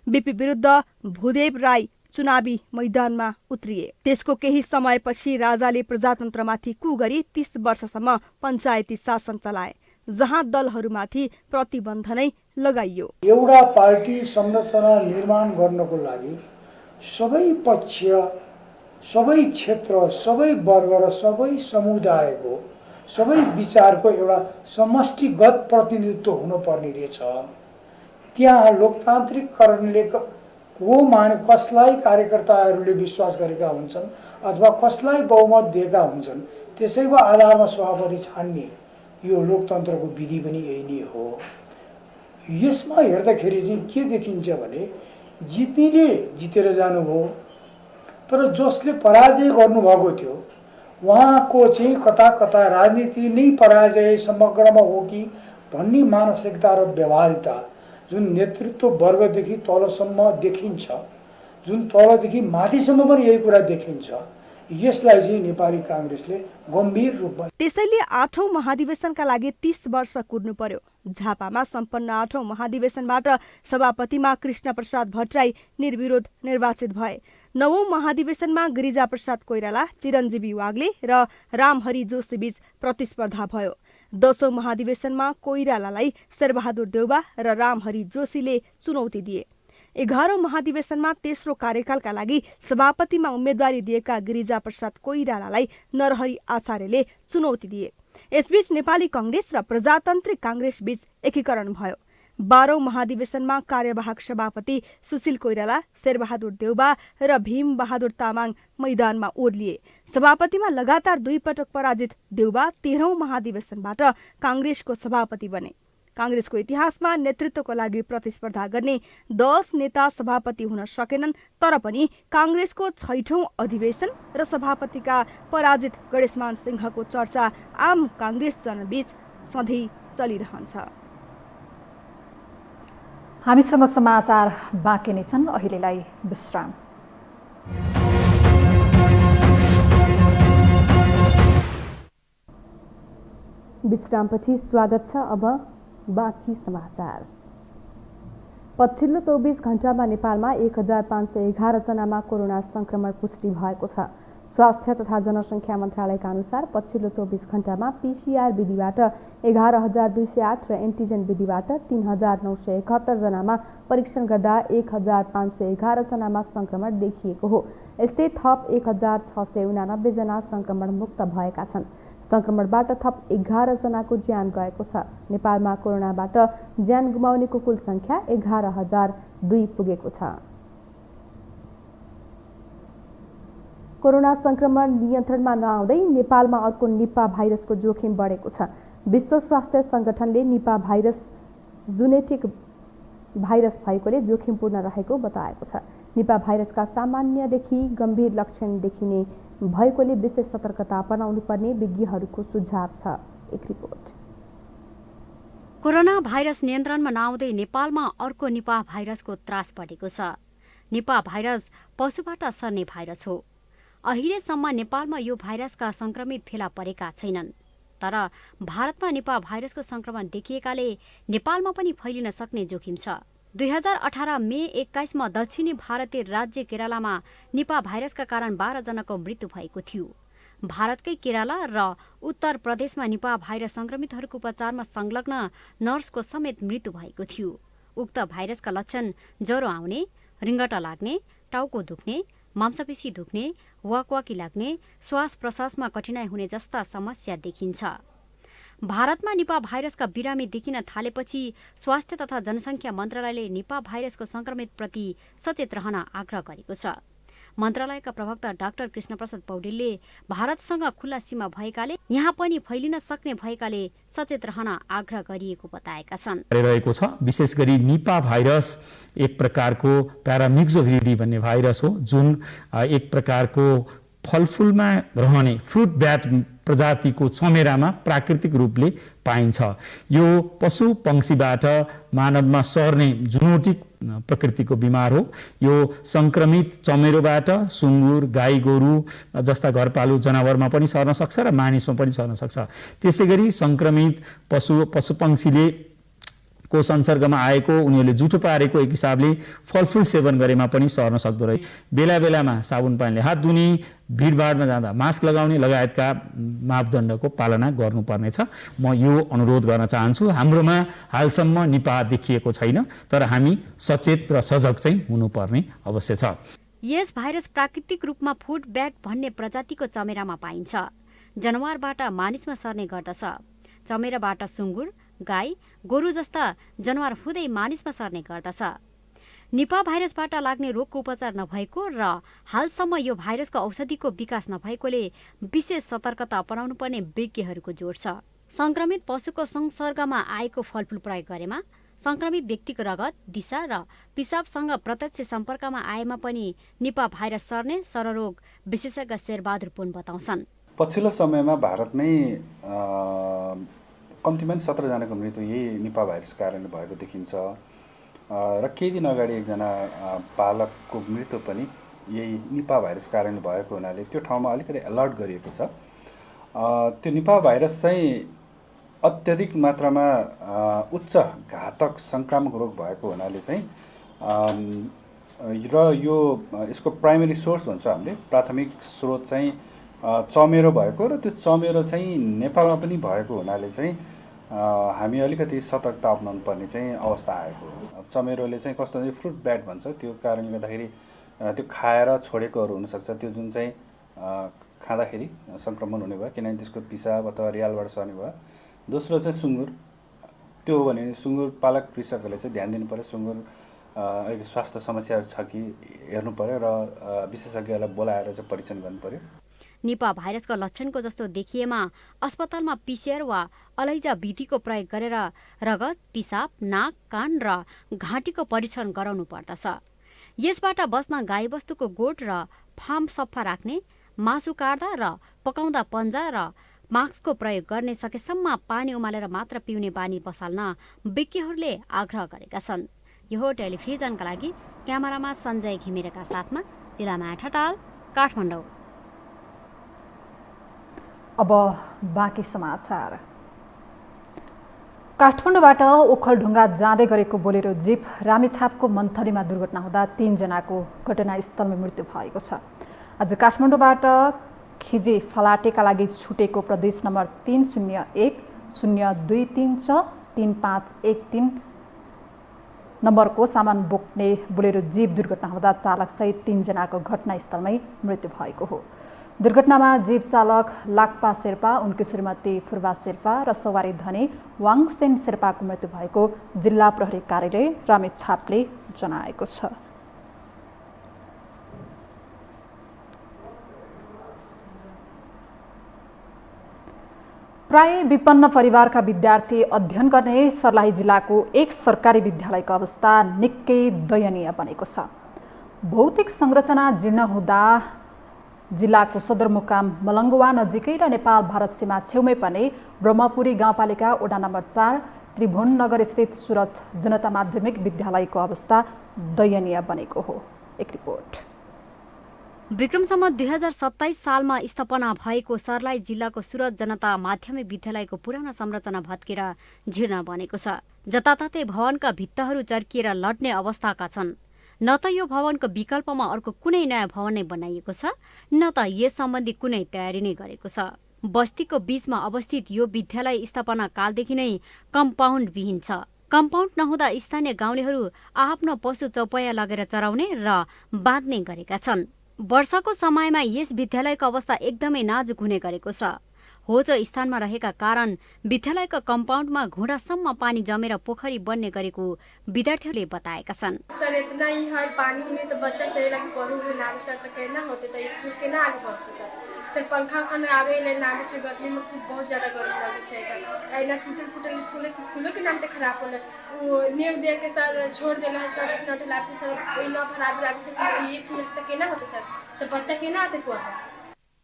बीपी विरुद्ध भूदेव राई चुनावी मैदानमा उत्रिए। त्यसको केही समयपछि राजाले प्रजातन्त्रमाथि कु गरी 30 वर्षसम्म पञ्चायती शासन चलाए, जहाँ दलहरूमाथि प्रतिबन्ध नै लगाइयो। एउटा पार्टी संरचना निर्माण गर्नको लागि सबै पक्ष, सबै क्षेत्र, सबै वर्ग र सबै समुदायको, सबै विचारको एउटा समष्टिगत प्रतिनिधित्व हुनुपर्ने रहेछ। त्यहाँ लोकतान्त्रिकरणले कसलाई कार्यकर्ताहरूले विश्वास गरेका हुन्छन् अथवा कसलाई बहुमत दिएका हुन्छन् त्यसैको आधारमा सभापति छान्ने यो लोकतन्त्रको विधि पनि यही नै हो। यसमा हेर्दाखेरि चाहिँ के देखिन्छ भने जित्नेले जितेर जानुभयो, तर जसले पराजय गर्नुभएको थियो उहाँको चाहिँ कता कता राजनीति नै पराजय समग्रमा हो कि भन्ने मानसिकता र व्यवहारिकता जुन नेतृत्व वर्गदेखि तलसम्म देखिन्छ, जुन तलदेखि माथिसम्म पनि यही कुरा देखिन्छ, यसलाई चाहिँ नेपाली काङ्ग्रेसले गम्भीर रूपमा। त्यसैले 8औं महाधिवेशनका लागि 30 वर्ष कुर्नु पर्यो। झापामा सम्पन्न 8औं महाधिवेशनबाट सभापतिमा कृष्ण प्रसाद भट्टराई निर्विरोध निर्वाचित भए। 9औं महाधिवेशनमा गिरिजाप्रसाद कोइराला, चिरञ्जीवी वाग्ले र रामहरि जोशी बीच प्रतिस्पर्धा भयो। 10औं महाधिवेशनमा कोइरालालाई शेरबहादुर देउबा र रामहरि जोशीले चुनौती दिए। 11औं महाधिवेशनमा तेस्रो कार्यकालका लागि सभापतिमा उम्मेद्वारी दिएका गिरिजाप्रसाद कोइरालालाई नरहरि आचार्यले चुनौती दिए। यसबीच नेपाली कांग्रेस र प्रजातान्त्रिक कांग्रेस बीच एकीकरण भयो। 12औं महाधिवेशनमा कार्यवाहक सभापति सुशील कोइराला, शेरबहादुर देउबा र भीम बहादुर तामाङ मैदानमा ओर्लिए। सभापतिमा लगातार 2 पटक पराजित देउबा 13औं महाधिवेशनबाट कांग्रेसको सभापति बने। कांग्रेसको इतिहासमा नेतृत्वको लागि प्रतिस्पर्धा गर्ने 10 नेता सभापति हुन सकेनन्, तर पनि कांग्रेसको 6औं अधिवेशन र सभापतिका पराजित गणेशमान सिंहको चर्चा आम कांग्रेस जनबीच सधैँ चलिरहन्छ। हामीसँग समाचार बाँकी नै छन्, अहिलेलाई विश्राम। विश्रामपछि स्वागत छ। अब बाँकी समाचार। पछिल्लो 24 घण्टामा नेपालमा 1511 जनामा कोरोना संक्रमण पुष्टि भएको छ। स्वास्थ्य तथा जनसङ्ख्या मन्त्रालयका अनुसार पछिल्लो 24 घण्टामा पीसीआर विधिबाट 11,208 र एन्टिजेन विधिबाट 3,971 जनामा परीक्षण गर्दा 1,511 जनामा संक्रमण देखिएको हो। यस्तै थप 1,689 जना संक्रमण मुक्त भएका छन्। संक्रमणबाट थप 11 जनाको ज्यान गएको छ। नेपालमा कोरोनाबाट ज्यान गुमाउनेको कुल संख्या 11,002 पुगेको छ। कोरोना संक्रमण नियन्त्रणमा नआउँदै नेपालमा अर्को निपा भाइरसको जोखिम बढेको छ। विश्व स्वास्थ्य संगठनले निपा भाइरस जुनेटिक भाइरस भएकोले जोखिमपूर्ण रहेको बताएको छ। निपा भाइरसका सामान्यदेखि गम्भीर लक्षण देखिने भएकोले विशेष सतर्कता अपनाउनु पर्ने विज्ञहरूको सुझाव छ। एक रिपोर्ट। कोरोना भाइरस नियन्त्रणमा नआउँदै नेपालमा अर्को निपा भाइरसको त्रास बढेको छ। निपा भाइरस पशुबाट सर्ने भाइरस हो। अहिलेसम्म नेपालमा यो भाइरसका संक्रमित फेला परेका छैनन्, तर भारतमा निपा भाइरसको संक्रमण देखिएकाले नेपालमा पनि फैलिन सक्ने जोखिम छ। 2018 मे 21 दक्षिणी भारतीय राज्य केरलामा निपा भाइरसका कारण 12 जनाको मृत्यु भएको थियो। भारतकै केरला र उत्तर प्रदेशमा निपाह भाइरस संक्रमितहरूको उपचारमा संलग्न नर्सको समेत मृत्यु भएको थियो। उक्त भाइरसका लक्षण ज्वरो आउने, रिङ्गटा लाग्ने, टाउको दुख्ने, मांसपेशी दुख्ने, वाकवाकी लाग्ने, श्वास प्रश्वासमा कठिनाइ हुने जस्ता समस्या देखिन्छ। भारतमा निपाह भाइरसका बिरामी देखिन थालेपछि स्वास्थ्य तथा जनसङ्ख्या मन्त्रालयले निपाह भाइरसको संक्रमितप्रति सचेत रहन आग्रह गरेको छ। मन्त्रालयका प्रवक्ता डाक्टर कृष्णप्रसाद पौडेलले भारतसँग खुल्ला सीमा भएकाले यहाँ पनि फैलिन सक्ने भएकाले सचेत रहन आग्रह गरिएको बताएका छन्। रहेको छ विशेष गरी निपाह भाइरस एक प्रकारको प्यारामिक्सोभिरिडी भन्ने भाइरस हो, जुन एक प्रकारको फलफुलमा रहने फ्रुट ब्याट प्रजातिको चमेरामा प्राकृतिक रूपले पाइन्छ। यो पशु पंक्षीबाट मानवमा सर्ने जुनोटिक प्रकृतिको बिमार हो। यो संक्रमित चमेरोबाट सुँगुर, गाई गोरु जस्ता घरपालु जनावरमा पनि सर्न सक्छ र मानिसमा पनि सर्न सक्छ। त्यसै गरी संक्रमित पशुपक्षीले को संसर्गमा आएको उनीहरूले जुठो पारेको एक हिसाबले फलफुल सेवन गरेमा पनि सर्न सक्दो रहे। बेला बेलामा साबुन पानीले हात धुने, भिडभाडमा जाँदा मास्क लगाउने लगायतका मापदण्डको पालना गर्नुपर्नेछ। म यो अनुरोध गर्न चाहन्छु। हाम्रोमा हालसम्म निपाह देखिएको छैन, तर हामी सचेत र सजग चाहिँ हुनुपर्ने अवश्य छ। यस भाइरस प्राकृतिक रूपमा फुट ब्याट भन्ने प्रजातिको चमेरामा पाइन्छ। जनावरबाट मानिसमा सर्ने गर्दछ। चमेराबाट सुँगुर, गाई, गोरु जस्ता जनावर हुँदै मानिसमा सर्ने गर्दछ। निपाह भाइरसबाट लाग्ने रोगको उपचार नभएको र हालसम्म यो भाइरसको औषधिको विकास नभएकोले विशेष सतर्कता अपनाउनु पर्ने विज्ञहरूको जोड छ। संक्रमित पशुको संसर्गमा आएको फलफुल प्रयोग गरेमा, संक्रमित व्यक्तिको रगत, दिशा र पिसाबसँग प्रत्यक्ष सम्पर्कमा आएमा पनि निपाह भाइरस सर्ने सररोग विशेषज्ञ शेरबहादुर पुन बताउँछन्। पछिल्लो समयमा भारतमै कम्तीमा 17 जनाको मृत्यु यही निपाह भाइरस कारणले भएको देखिन्छ र केही दिन अगाडि एकजना बालकको मृत्यु पनि यही निपाह भाइरस कारणले भएको हुनाले त्यो ठाउँमा अलिकति अलर्ट गरिएको छ। त्यो निपाह भाइरस चाहिँ अत्यधिक मात्रामा उच्च घातक संक्रामक रोग भएको हुनाले चाहिँ र यो यसको प्राइमेरी सोर्स भन्छ हामीले, प्राथमिक स्रोत चाहिँ चमेरो भएको र त्यो चमेरो चाहिँ नेपालमा पनि भएको हुनाले चाहिँ हामी अलिकति सतर्कता अपनाउनु पर्ने चाहिँ अवस्था आएको हो। चमेरोले चाहिँ कस्तो चाहिँ फ्रुट ब्याट भन्छ, त्यो कारणले गर्दाखेरि त्यो खाएर छोडेकोहरू हुनसक्छ, त्यो जुन चाहिँ खाँदाखेरि सङ्क्रमण हुने भयो, किनभने त्यसको पिसाब अथवा रियालबाट सर्ने भयो। दोस्रो चाहिँ सुँगुर, त्यो हो भने सुँगुर पालक कृषकहरूले चाहिँ ध्यान दिनु पऱ्यो। सुँगुर अलिक स्वास्थ्य समस्याहरू छ कि हेर्नु पऱ्यो र विशेषज्ञलाई बोलाएर चाहिँ परीक्षण गर्नु पऱ्यो। निपाह भाइरसको लक्षणको जस्तो देखिएमा अस्पतालमा पिसिआर वा अलैजा विधिको प्रयोग गरेर रगत, पिसाब, नाक, कान र घाँटीको परीक्षण गराउनु पर्दछ। यसबाट बस्न गाईबस्तुको गोठ र फार्म सफा राख्ने, मासु काट्दा र पकाउँदा पन्जा र मास्कको प्रयोग गर्ने, सकेसम्म पानी उमालेर मात्र पिउने बानी बसाल्न विज्ञहरूले आग्रह गरेका छन्। यो हो टेलिभिजनका लागि क्यामेरामा सञ्जय घिमिरेका साथमा लीलामाया ठटाल, काठमाडौँ। अब बाँकी समाचार। काठमाडौँबाट ओखलढुङ्गा जाँदै गरेको बोलेरो जीप रामेछापको मन्थलीमा दुर्घटना हुँदा 3 जनाको घटनास्थलमै मृत्यु भएको छ। आज काठमाडौँबाट खिजी फलाटेका लागि छुटेको प्रदेश नम्बर 30102363513 नम्बरको सामान बोक्ने बोलेरो जीप दुर्घटना हुँदा चालकसहित 3 जनाको घटनास्थलमै मृत्यु भएको हो। दुर्घटनामा जीप चालक लाक्पा शेर्पा, उनकी श्रीमती फुर्बा शेर्पा र सवारी धनी वाङसेन शेर्पाको मृत्यु भएको जिल्ला प्रहरी कार्यालय रामेछापले जनाएको छ। प्राय विपन्न परिवारका विद्यार्थी अध्ययन गर्ने सर्लाही जिल्लाको एक सरकारी विद्यालयको अवस्था निकै दयनीय बनेको छ। भौतिक संरचना जीर्ण हुँदा जिल्लाको सदरमुकाम मलङ्गवा नजिकै र नेपाल भारत सीमा छेउमै पर्ने ब्रह्मपुरी गाउँपालिका वडा नम्बर 4 त्रिभुवन नगर स्थित सूरज जनता माध्यमिक विद्यालयको अवस्था दयनीय बनेको हो। एक रिपोर्ट। विक्रम सम्वत 2027 सालमा स्थापना भएको सर्लाही जिल्लाको सूरज जनता माध्यमिक विद्यालयको पुरानो संरचना भत्केर जीर्ण बनेको छ। जताततै भवनका भित्ताहरू चर्किएर लड्ने अवस्थाका छन्। न त यो भवनको विकल्पमा अर्को कुनै नयाँ भवन नै बनाइएको छ, न त यस सम्बन्धी कुनै तयारी नै गरेको छ। बस्तीको बीचमा अवस्थित यो विद्यालय स्थापना कालदेखि नै कम्पाउन्ड विहीन छ। कम्पाउन्ड नहुँदा स्थानीय गाउँलेहरू आफ्नो पशु चौपया लगेर चराउने र बाँध्ने गरेका छन्। वर्षाको समयमा यस विद्यालयको अवस्था एकदमै नाजुक हुने गरेको छ। होचो स्थानमा रहेका कारण विद्यालयको कम्पाउन्डमा घुँडासम्म पानी जमेर पोखरी बन्ने गरेको विद्यार्थीहरूले बताएका छन्। सर इतना ही है पानी में तो बच्चा सही लगे पढ़ोगे ना सर तो कहना होते तो स्कूल के ना आगे बढ़ते सर पंखा खाना आवे ले नाम से गर्मी में खूब बहुत ज्यादा गर्मी लगे छै सर ऐना टूटल स्कूलों के नाम तो खराब होले वो नेव दे के सर छोड़ देले है सर इतना ढलाब से सर इतना खराब से ये फिर तो कहना होते सर तो बच्चा केना आते पढ़े।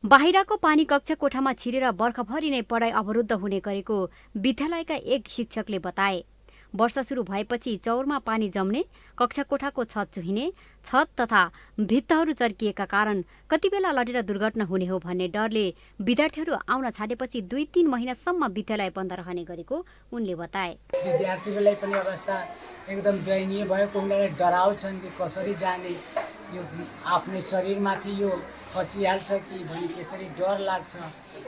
बाहिरको पानी कक्षा कोठामा छिरेर बर्खभरि नै पढाइ अवरुद्ध हुने गरेको विद्यालयका एक शिक्षकले बताए। वर्षा सुरु भएपछि चौरमा पानी जम्ने, कक्षा कोठाको छत चुहिने, छत तथा भित्ताहरू चर्किएका कारण कति बेला लडेर दुर्घटना हुने हो भन्ने डरले विद्यार्थीहरू आउन छाडेपछि 2-3 महिनासम्म विद्यालय बन्द रहने गरेको उनले बताए। विद्यार्थीहरूलाई पनि अवस्था एकदम दयनीय भयो। उनीहरूले डराउँछन् कि कसरी जाने, यो आफ्नै शरीरमाथि यो खसिहाल्छ कि भनी त्यसरी डर लाग्छ।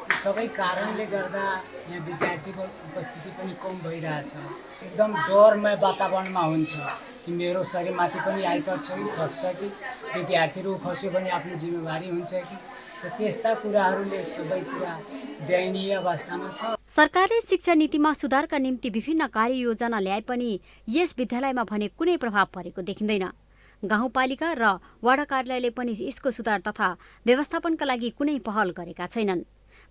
यी सबै कारणले गर्दा यहाँ विद्यार्थीको उपस्थिति पनि कम भइरहेछ। एकदम डरमय वातावरणमा हुन्छ कि मेरो शरीरमाथि पनि आइपर्छ कि खस्छ कि विद्यार्थीहरू खस्यो भने आफ्नो जिम्मेवारी हुन्छ कि, त्यस्ता कुराहरूले सबै कुरा दयनीय अवस्थामा छ। सरकारले शिक्षा नीतिमा सुधारका निम्ति विभिन्न कार्ययोजना ल्याए पनि यस विद्यालयमा भने कुनै प्रभाव परेको देखिँदैन। गाउँपालिका र वडा कार्यालयले पनि यसको सुधार तथा व्यवस्थापनका लागि कुनै पहल गरेका छैनन्।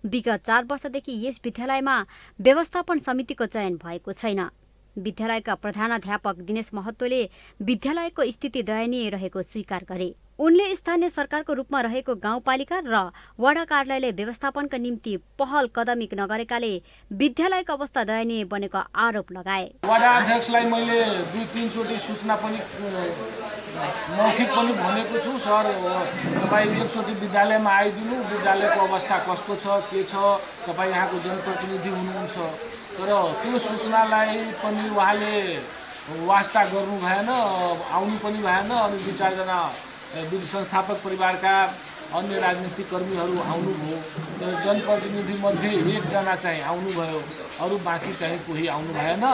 विगत 4 वर्षदेखि यस विद्यालयमा व्यवस्थापन समितिको चयन भएको छैन। विद्यालयका प्रधानाध्यापक दिनेश महतोले विद्यालयको स्थिति दयनीय रहेको स्वीकार गरे। उनले स्थानीय सरकारको रूपमा रहेको गाउँपालिका र वडा कार्यालयले व्यवस्थापनका निम्ति पहल कदमी नगरेकाले विद्यालयको अवस्था दयनीय बनेको आरोप लगाए। वडा अध्यक्षलाई मैले 2-3 चोटि सूचना पनि मौखिक पनि भनेको छु, सर तपाईँ एकचोटि विद्यालयमा आइदिनु, विद्यालयको अवस्था कस्तो छ के छ, तपाईँ यहाँको जनप्रतिनिधि हुनुहुन्छ। तर त्यो सूचनालाई पनि उहाँले वास्ता गर्नु भएन, आउनु पनि भएन। अनि 2-4 जना संस्थापक परिवारका अन्य राजनीतिक कर्मीहरू आउनुभयो। तर जनप्रतिनिधि मध्ये 1 जना चाहिँ आउनुभयो, अरू बाँकी चाहिँ कोही आउनु भएन।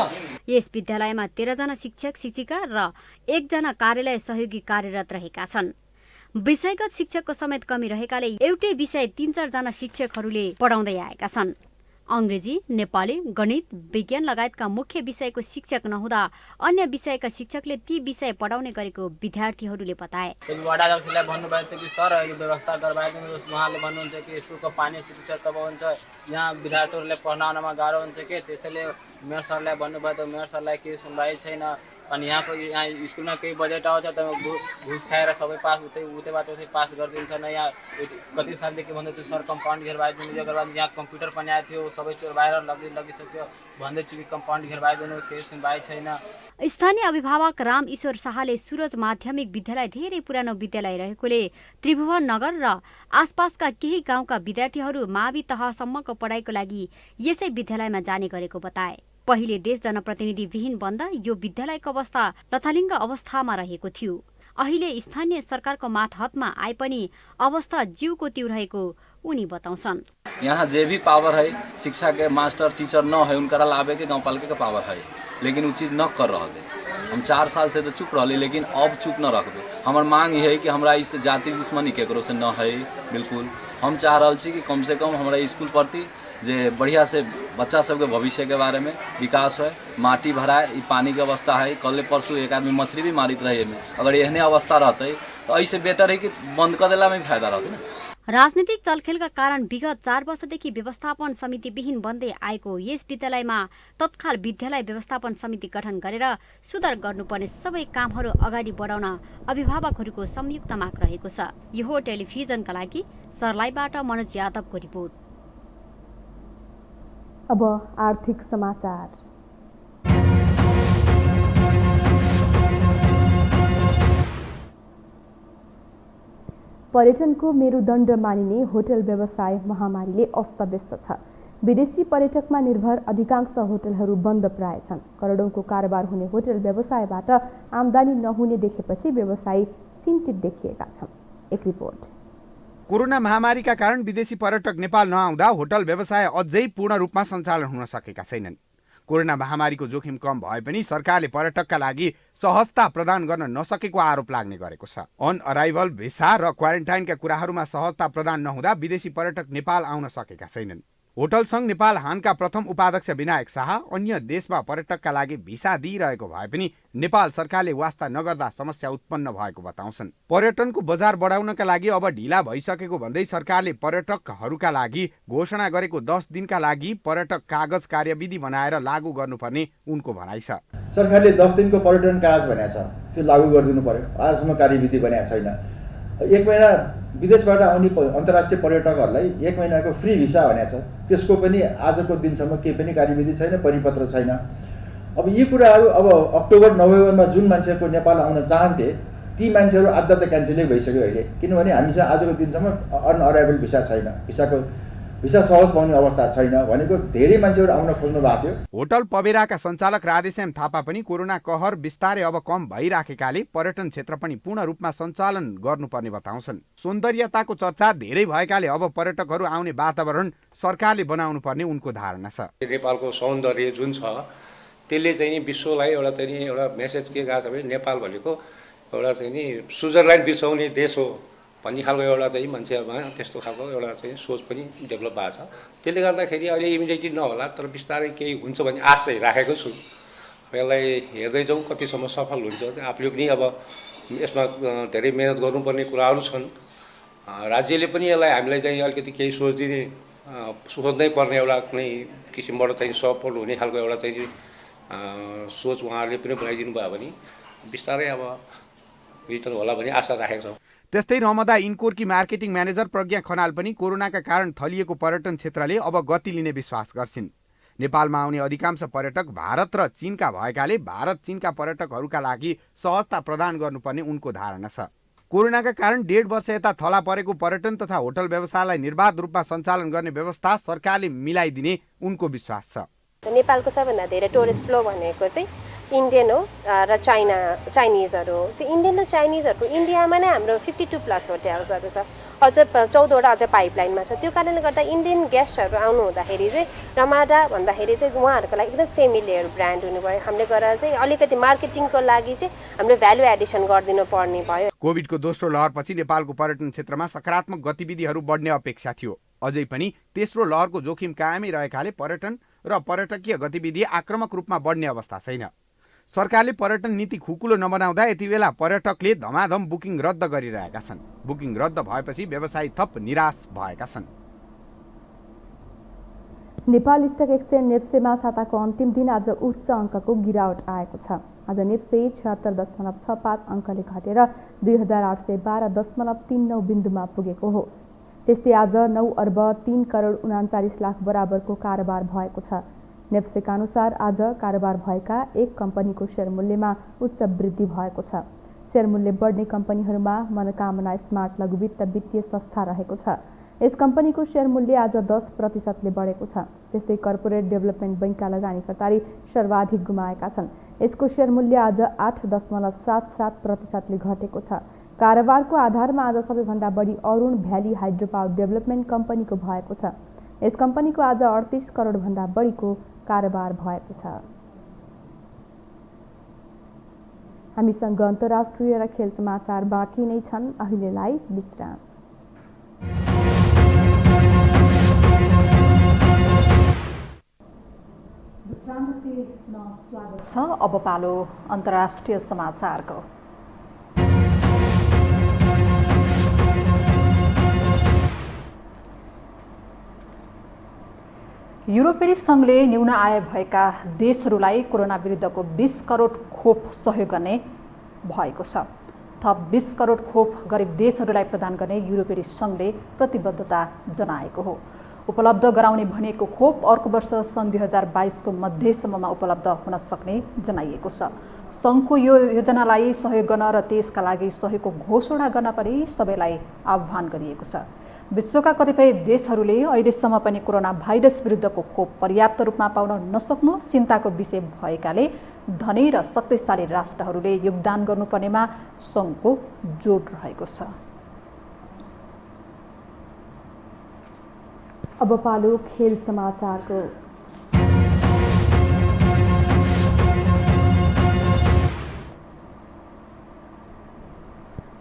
यस विद्यालयमा 13 जना शिक्षक शिक्षिका र 1 जना कार्यालय सहयोगी कार्यरत रहेका छन्। विषयगत शिक्षकको समेत कमी रहेकाले एउटै विषय 3-4 जना शिक्षकहरूले पढाउँदै आएका छन्। अंग्रेजी, नेपाली, गणित, विज्ञान लगायतका मुख्य विषयको शिक्षक नहुँदा अन्य विषयका शिक्षकले ती विषय पढाउने गरेको विद्यार्थीहरूले बताए। वडा अध्यक्षलाई भन्नुभएको थियो कि सर यो व्यवस्था गराइदिनुहोस्। उहाँले भन्नुहुन्छ कि स्कुलको पानी शिक्षा तब हुन्छ, यहाँ विद्यार्थीहरूले पढाउनमा गाह्रो हुन्छ कि, त्यसैले मेयर सरलाई भन्नुभयो। त मेयर सरलाई केही सुनवाई छैन। अनि यहाँ स्कुलमा केही बजेट आउँछ त घुस खाएर सबै पास उतैबाट चाहिँ पास गरिदिन्छन्। यहाँ कति सालदेखि भन्दै थियो सर कम्पाउन्ड घेरबाइदिनु, यो गर्दा यहाँ कम्प्युटर पनि आएको थियो, सबै चोर बाहिर लगिसक्यो भन्दै थियो कि कम्पाउन्ड घेरबाइदिनु, केही सुनवाई छैन। स्थानीय अभिभावक राम ईश्वर शाहले सूरज माध्यमिक विद्यालय धेरै पुरानो विद्यालय रहेकोले त्रिभुवन नगर र आसपासका केही गाउँका विद्यार्थीहरू मावि तहसम्मको पढाइको लागि यसै विद्यालयमा जाने गरेको बताए। पहिले देश जनप्रतिनिधि विहीन बन्दा यो विद्यालयको अवस्था लथालिङ्ग अवस्थामा रहेको थियो। अहिले स्थानीय सरकारको मातहतमा आए पनि अवस्था जिउको त्यो रहेको उनी बताउँछन्। यहाँ जे भी पावर है, शिक्षा के मास्टर टीचर न है, उनका लावे के गाँव पालिका का पावर है, लेकिन वो चीज़ न कर रहे थे। हम 4 साल से तो चुप रही, लेकिन अब चुप न रख दे। हमार मांग ये है कि हमारा इस जाति दुश्मनी केकरो से न है। बिल्कुल हम चाह रहा छी कि कम से कम हमारा स्कूल प्रति जे बढ़िया से बच्चा सबके भविष्य के बारे में विकास है, माटी भराए, पानी की अवस्था है। कल परसों एक आदमी मछली भी मारित रहे में, अगर एहने अवस्था रहते तो ऐसे बेटर है कि बंद कर देला में फायदा रहते ना। राजनीतिक चलखेलका कारण विगत 4 वर्षदेखि व्यवस्थापन समिति विहीन बन्दै आएको यस विद्यालयमा तत्काल विद्यालय व्यवस्थापन समिति गठन गरेर सुधार गर्नुपर्ने सबै कामहरू अगाडि बढाउन अभिभावकहरूको संयुक्त माग रहेको छ। यो हो टेलिभिजनका लागि सर्लाहीबाट मनोज यादवको रिपोर्ट। अब आर्थिक समाचार। पर्यटनको मेरुदण्ड मानिने होटल व्यवसाय महामारीले अस्तव्यस्त छ। विदेशी पर्यटकमा निर्भर अधिकांश होटलहरू बन्द प्राय छन्। करोडौंको कारोबार हुने होटल व्यवसायबाट आम्दानी नहुने देखेपछि व्यवसायी चिन्तित देखिएका छन्। एक रिपोर्ट। कोरोना महामारीका कारण विदेशी पर्यटक नेपाल नआउँदा होटल व्यवसाय अझै पूर्ण रूपमा सञ्चालन हुन सकेका छैनन्। कोरोना महामारीको जोखिम कम भए पनि सरकारले पर्यटकका लागि सहजता प्रदान गर्न नसकेको आरोप लाग्ने गरेको छ। अन अराइभल भिसा र क्वारेन्टाइनका कुराहरूमा सहजता प्रदान नहुँदा विदेशी पर्यटक नेपाल आउन सकेका छैनन्। होटल संघ नेपाल हानका प्रथम उपाध्यक्ष विनायक शाह अन्य देशमा पर्यटकका लागि भिसा दिइरहेको भए पनि नेपाल सरकारले वास्ता नगर्दा समस्या उत्पन्न भएको बताउँछन्। पर्यटनको बजार बढाउनका लागि अब ढिला भइसकेको भन्दै सरकारले पर्यटकहरूका लागि घोषणा गरेको 10 दिनका लागि पर्यटक कागज कार्यविधि बनाएर लागू गर्नुपर्ने उनको भनाइ छ। सरकारले 10 दिनको पर्यटन कागज भनेको छ, त्यो लागू गरिदिनु पर्यो। आजसम्म कार्यविधि बनाएको छैन। 1 महिना विदेशबाट आउने अन्तर्राष्ट्रिय पर्यटकहरूलाई 1 महिनाको फ्री भिसा भनेको छ, त्यसको पनि आजको दिनसम्म केही पनि कार्यविधि छैन, परिपत्र छैन। अब यी कुराहरू अब अक्टोबर नोभेम्बरमा जुन मान्छेको नेपाल आउन चाहन्थे ती मान्छेहरू आधा त क्यान्सलै भइसक्यो अहिले, किनभने हामीसँग आजको दिनसम्म अनअराइभल भिसा छैन, भिसा सहज पाउने अवस्था छैन भनेको धेरै मान्छेहरू आउन खोज्नु भएको थियो। होटल पबेराका सञ्चालक राधेश्याम थापा पनि कोरोना कहर बिस्तारै अब कम भइराखेकाले पर्यटन क्षेत्र पनि पूर्ण रूपमा सञ्चालन गर्नुपर्ने बताउँछन्। सौन्दर्यताको चर्चा धेरै भएकाले अब पर्यटकहरू आउने वातावरण सरकारले बनाउनु पर्ने उनको धारणा छ। नेपालको सौन्दर्य जुन छ त्यसले चाहिँ विश्वलाई एउटा मेसेज के गएको छ भने नेपाल भनेको एउटा चाहिँ नि स्विजरल्यान्ड बिसाउने देश हो भन्ने खालको एउटा चाहिँ मान्छेमा त्यस्तो खालको एउटा चाहिँ सोच पनि डेभलप भएको छ। त्यसले गर्दाखेरि अहिले इमिडिएटली नहोला, तर बिस्तारै केही हुन्छ भन्ने आश चाहिँ राखेको छु। यसलाई हेर्दै जाउँ कतिसम्म सफल हुन्छ। आफूले पनि अब यसमा धेरै मेहनत गर्नुपर्ने कुराहरू छन्। राज्यले पनि यसलाई हामीलाई चाहिँ अलिकति केही सोच्नै पर्ने एउटा कुनै किसिमबाट चाहिँ सफल हुने खालको एउटा चाहिँ सोच उहाँहरूले पनि बनाइदिनु भयो भने बिस्तारै अब रिटर्न होला भन्ने आशा राखेको छौँ। त्यस्तै रमदा इन्कोरकी मार्केटिङ म्यानेजर प्रज्ञा खनाल पनि कोरोनाका कारण थलिएको पर्यटन क्षेत्रले अब गति लिने विश्वास गर्छिन्। नेपालमा आउने अधिकांश पर्यटक भारत र चीनका भएकाले भारत चीनका पर्यटकहरूका लागि सहजता प्रदान गर्नुपर्ने उनको धारणा छ। कोरोनाका कारण 1.5 वर्ष यता थला परेको पर्यटन तथा होटल व्यवसायलाई निर्बाध रूपमा सञ्चालन गर्ने व्यवस्था सरकारले मिलाइदिने उनको विश्वास छ। नेपालको सबभन्दा धेरै टुरिस्ट फ्लो भनेको चाहिँ इन्डियन हो र चाइनिजहरू हो। त्यो इन्डियन र चाइनिजहरूको इन्डियामा नै हाम्रो 52+ होटल्सहरू छ, अझ 14वटा अझ पाइपलाइनमा छ। त्यो कारणले गर्दा इन्डियन गेस्टहरू आउनु हुँदाखेरि चाहिँ रमाडा भन्दाखेरि चाहिँ उहाँहरूको लागि एकदम फेमिलियर ब्रान्ड हुनुभयो। हामीले गरेर चाहिँ अलिकति मार्केटिङको लागि चाहिँ हामीले भ्यालु एडिसन गरिदिनु पर्ने भयो। कोभिडको दोस्रो लहरपछि नेपालको पर्यटन क्षेत्रमा सकारात्मक गतिविधिहरू बढ्ने अपेक्षा थियो। अझै पनि तेस्रो लहरको जोखिम कायमै रहेकाले पर्यटन र पर्यटकीय गतिविधि आक्रामक रूपमा बढ्ने अवस्था छैन। सरकारले पर्यटन नीति खुकुलो नबनाउँदा यति बेला पर्यटकले धमाधम बुकिङ रद्द गरिरहेका छन्। बुकिङ रद्द भएपछि व्यवसायी थप निराश भएका छन्। नेपाल स्टक एक्सचेन्ज नेप्सेमा साताको अन्तिम दिन आज उच्च अङ्कको गिरावट आएको छ। आज नेप्से 76.65 अङ्कले घटेर 2812.39 बिन्दुमा पुगेको हो। त्यस्तै आज 9 अर्ब 3 करोड 39 लाख बराबरको कारोबार भएको छ। नेप्सेका अनुसार आज कारोबार भएका एक कम्पनीको सेयर मूल्यमा उच्च वृद्धि भएको छ। सेयर मूल्य बढ्ने कम्पनीहरूमा मनोकामना स्मार्ट लघुवित्त वित्तीय संस्था रहेको छ। यस कम्पनीको सेयर मूल्य आज 10% ले बढेको छ। त्यस्तै कर्पोरेट डेभलपमेन्ट बैंकका लगानीकर्ताले सर्वाधिक गुमाएका छन्। यसको सेयर मूल्य आज 8.77% ले घटेको छ। कारोबारको आधारमा आज सबैभन्दा बढी Arun valley hydro power development कम्पनीको भएको छ। यस कम्पनीको आज 38 करोड भन्दा बढीको कारोबार भएको छ। हामीसँग अन्तर्राष्ट्रिय र खेल समाचार बाँकी नै छन्। अहिलेलाई विश्राम। स्वागत छ। अब पालो अन्तर्राष्ट्रिय समाचारको। युरोपेली संघले न्यून आय भएका देशहरूलाई कोरोना विरुद्धको 20 करोड खोप सहयोग गर्ने भएको छ। थप 20 करोड खोप गरिब देशहरूलाई प्रदान गर्ने युरोपेली संघले प्रतिबद्धता जनाएको हो। उपलब्ध गराउने भनिएको खोप अर्को वर्ष सन् 2022 को मध्यसम्ममा उपलब्ध हुन सक्ने जनाइएको छ। संघको यो योजनालाई सहयोग गर्न र त्यसका लागि सहयोगको घोषणा गर्न पनि सबैलाई आह्वान गरिएको छ। विश्वका कतिपय देशहरूले अहिलेसम्म पनि कोरोना भाइरस विरुद्धको खोप पर्याप्त रूपमा पाउन नसक्नु चिन्ताको विषय भएकाले धनी र शक्तिशाली राष्ट्रहरूले योगदान गर्नुपर्नेमा सङ्घको जोड रहेको छ। अब पालो खेल समाचारको।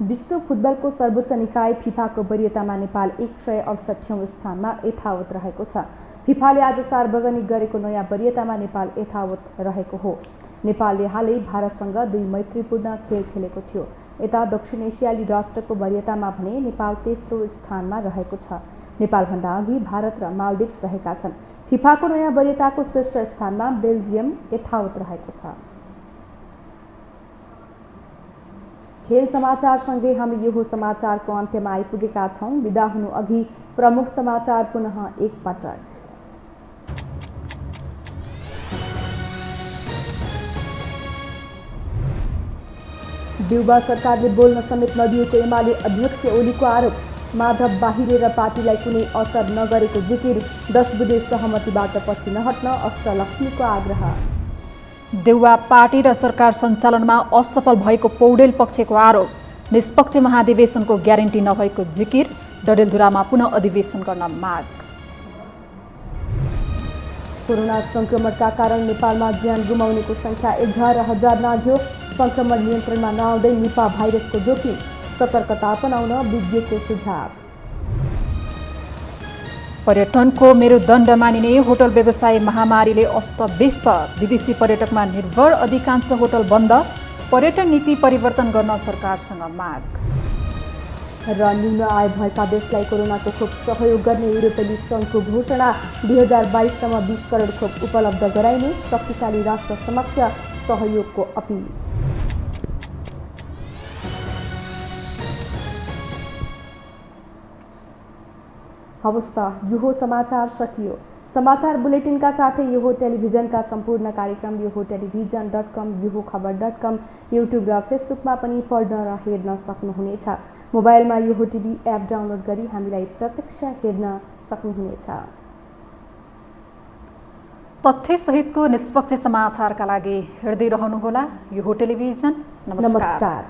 विश्व फुटबलको सर्वोच्च निकाय फिफाको वरियतामा नेपाल 168औं स्थानमा यथावत रहेको छ। फिफाले आज सार्वजनिक गरेको नयाँ वरियतामा नेपाल यथावत रहेको हो। नेपालले हालै भारतसँग 2 मैत्रीपूर्ण खेल खेलेको थियो। यता दक्षिण एसियाली राष्ट्रको वरियतामा भने नेपाल तेस्रो स्थानमा रहेको छ। नेपालभन्दा अघि भारत र मालदिप्स रहेका छन्। फिफाको नयाँ वरियताको शीर्ष स्थानमा बेल्जियम यथावत रहेको छ। खेल समाचारसँगै हामी यो समाचारको अन्त्यमा आइपुगेका छौँ। बिदा हुनु अघि प्रमुख समाचार पुनः एकपटक। देउबा सरकारले बोल्न समेत नदिएको एमाले अध्यक्ष ओलीको आरोप। माधव बाहिरेर पार्टीलाई कुनै असर नगरेको जिकिर। 10 बुधे सहमतिबाट पछि नहट्न अष्टलक्ष्मीको आग्रह। देउवा पार्टी र सरकार सञ्चालनमा असफल भएको पौडेल पक्षको आरोप। निष्पक्ष महाधिवेशनको ग्यारेन्टी नभएको जिकिर। डडेलधुरामा पुनः अधिवेशन गर्न माग। कोरोना संक्रमणका कारण नेपालमा ज्यान गुमाउनेको संख्या 11,000 नाघ्यो। संक्रमण नियन्त्रणमा नआउँदै निपा भाइरसको जोखिम। सतर्कता अपनाउन विज्ञको सुझाव। पर्यटनको मेरुदण्ड मानिने होटल व्यवसाय महामारीले अस्तव्यस्त। विदेशी पर्यटकमा निर्भर अधिकांश होटल बन्द। पर्यटन नीति परिवर्तन गर्न सरकारसँग माग। र न्यून आय भएका देशलाई कोरोनाको खोप सहयोग गर्ने युरोपेली सङ्घको घोषणा। 2022सम्म 20 करोड खोप उपलब्ध गराइने शक्तिशाली राष्ट्र समक्ष सहयोगको अपिल। हवस् त यो समाचार सकियो। समाचार बुलेटिनका साथै यो टेलिभिजनका सम्पूर्ण कार्यक्रम yoho.television.com, yoho.khabar.com, युट्युब र फेसबुकमा पनि पढ्न र हेर्न सक्नुहुनेछ। मोबाइलमा योहो टिभी एप डाउनलोड गरी हामीलाई प्रत्यक्ष हेर्न सक्नुहुनेछ। तथ्यसहितको निष्पक्ष समाचारका लागि हेर्दै रहनुहोला योहो टेलिभिजन। नमस्कार।